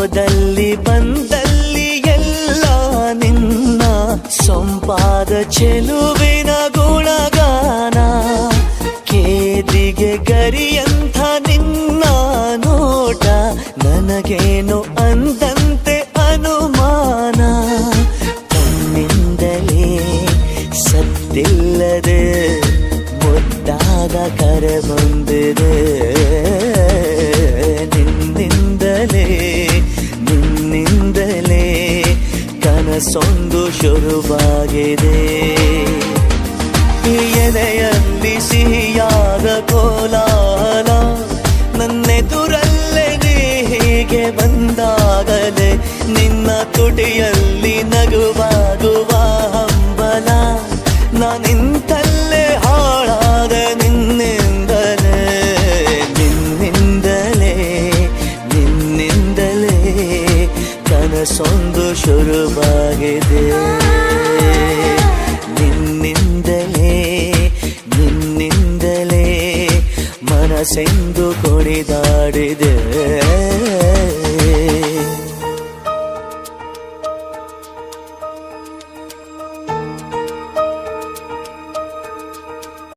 ಹೋದಲ್ಲಿ ಬಂದಲ್ಲಿ ಎಲ್ಲ ನಿನ್ನ ಸೊಂಪಾದ ಚೆಲುವಿನ ಗುಣಗಾನ. ಕೇದಿಗೆ ಗರಿಯಂಥ ನಿನ್ನ ನೋಟ ನನಗೇನು ಅಂದಂತೆ ಅನುಮಾನ. ತನ್ನಿಂದಲೇ ಸತ್ತಿಲ್ಲದೆ ಮುದ್ದಾದ ಕರೆ ಬಂದಿದೆ. ನಿನ್ನಿಂದಲೇ ಕನಸೊಂದು ಶುರುವಾಗಿದೆ. ಎದೆಯಲ್ಲಿ ಸಿಹಿಯಾದ ಕೋಲಾಹಲ ನನ್ನೆದುರಲ್ಲೇ ನೀ ಹೀಗೆ ಬಂದಾಗಲೇ ನಿನ್ನ ತುಟಿಯಲ್ಲಿ ನಗುವಾಗುವ ಹಂಬಲ. ನಾನಿಂತಲ್ಲೇ ಹಾಳಾದ ನಿನ್ನಿಂದಲೇ ಕನಸೊಂದು ಶುರುವಾಗಿದೆ. ನಿನ್ನಿಂದಲೇ ಮನಸ್ಸೆಂದು ಕುಣಿದಾಡಿದೆ.